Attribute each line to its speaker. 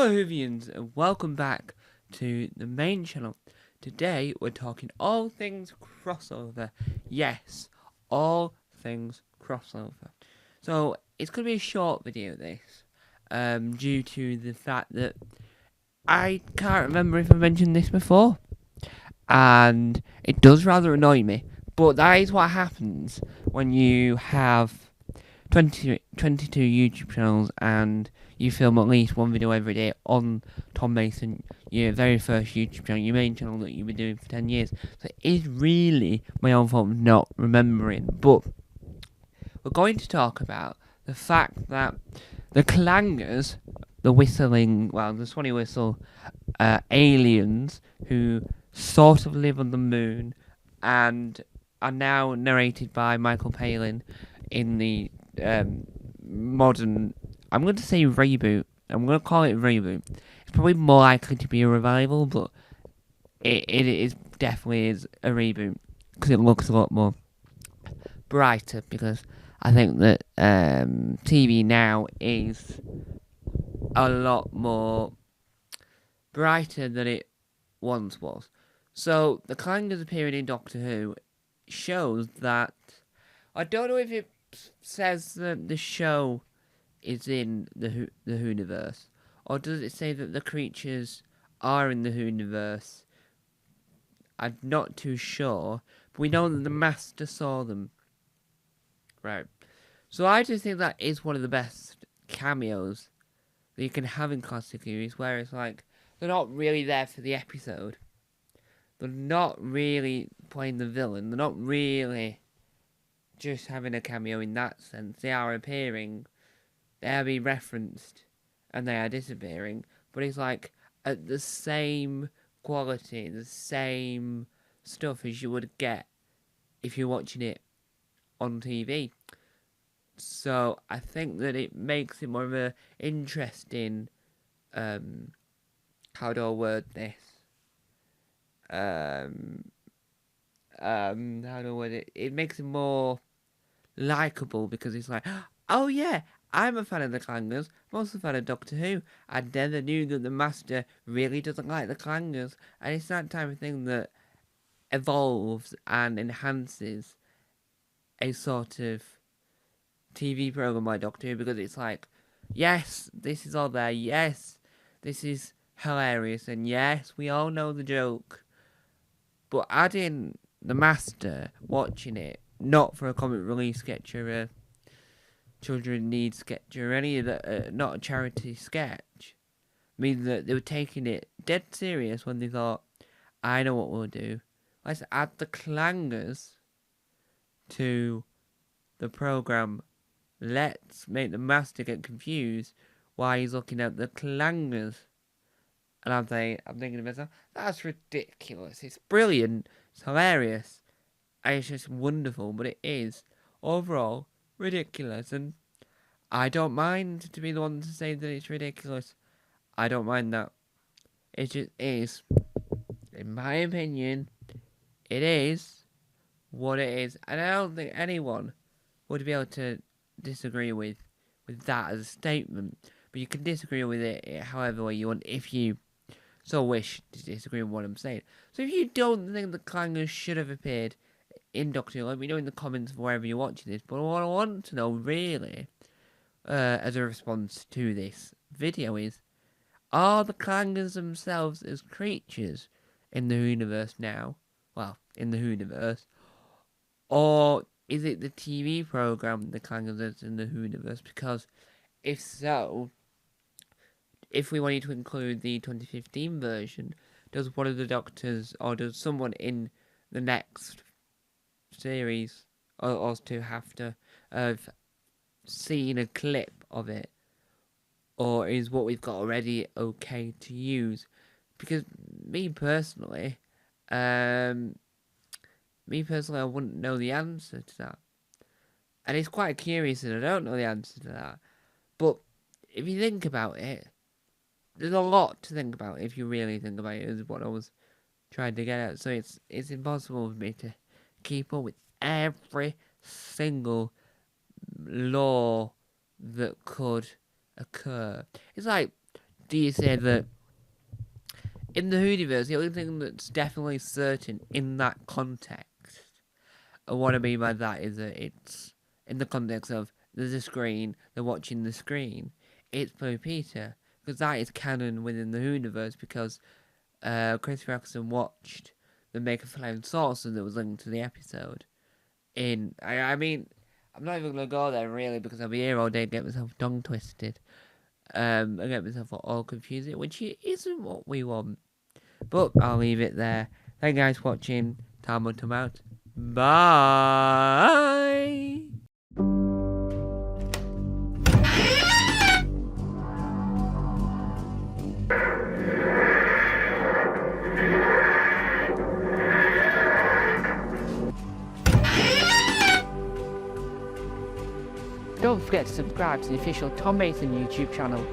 Speaker 1: Hello Hoovians and welcome back to the main channel. Today we're talking all things crossover. Yes, all things crossover. So it's going to be a short video this, due to the fact that I can't remember if I mentioned this before. And it does rather annoy me. But that is what happens when you have 22 YouTube channels and you film at least one video every day on Tom Mason, your very first YouTube channel, your main channel that you've been doing for 10 years. So it is really my own fault not remembering. But we're going to talk about the fact that the clangers, the Swanee Whistle aliens who sort of live on the moon and are now narrated by Michael Palin in the modern, I'm going to say reboot. I'm going to call it reboot. It's probably more likely to be a revival, but it is definitely is a reboot because it looks a lot more brighter. Because I think that TV now is a lot more brighter than it once was. So the clangers appearing in Doctor Who shows that I don't know if it says that the show is in the Whoniverse, or does it say that the creatures are in the Whoniverse? I'm not too sure, but we know that the Master saw them. Right. So I just think that is one of the best cameos that you can have in classic series, where it's like they're not really there for the episode. They're not really playing the villain. They're not really just having a cameo in that sense. They are appearing, they are being referenced, and they are disappearing. But it's like at the same quality, the same stuff as you would get if you're watching it on TV. So I think that it makes it more of a interesting, how do I word this? How do I word it? It makes it more likable because it's like, oh yeah, I'm a fan of the Clangers. I'm also a fan of Doctor Who. I never knew that the Master really doesn't like the Clangers, and it's that type of thing that evolves and enhances a sort of TV program like Doctor Who, because it's like, yes, this is all there. Yes, this is hilarious, and yes, we all know the joke. But adding the Master watching it, not for a comic relief sketch or a children in need sketch or any of the, not a charity sketch, means that they were taking it dead serious when they thought, I know what we'll do. Let's add the clangers to the program. Let's make the Master get confused while he's looking at the clangers. And I'm thinking to myself, that's ridiculous. It's brilliant. It's hilarious. And it's just wonderful. But it is, overall, ridiculous. And I don't mind to be the one to say that it's ridiculous. I don't mind that. It just is. In my opinion, it is what it is. And I don't think anyone would be able to disagree with that as a statement. But you can disagree with it however way you want if you so wish to disagree with what I'm saying. So if you don't think the clangers should have appeared in Doctor Who, let me know in the comments wherever you're watching this. But what I want to know really, as a response to this video, is are the clangers themselves as creatures in the Whoniverse now? Well, in the Whoniverse. Or is it the TV program the clangers is in the Whoniverse? Because if so, if we wanted to include the 2015 version, does one of the Doctors or does someone in the next series or to have to have seen a clip of it? Or is what we've got already okay to use? Because me personally, I wouldn't know the answer to that. And it's quite curious that I don't know the answer to that. But if you think about it, there's a lot to think about if you really think about it, is what I was trying to get at. So it's impossible for me to keep up with every single law that could occur. It's like do you say that in the Whoniverse, the only thing that's definitely certain in that context, and what I mean by that is that it's in the context of there's a screen, they're watching the screen, it's Blue Peter, because that is canon within the Whoniverse, because Christopher Eccleston watched the Make a Flying Saucer that was linked to the episode. I mean, I'm not even going to go there really, because I'll be here all day and get myself tongue twisted. I get myself all confused, which isn't what we want. But I'll leave it there. Thank you guys for watching. Time will come out. Bye!
Speaker 2: Don't forget to subscribe to the official Tom Mason YouTube channel.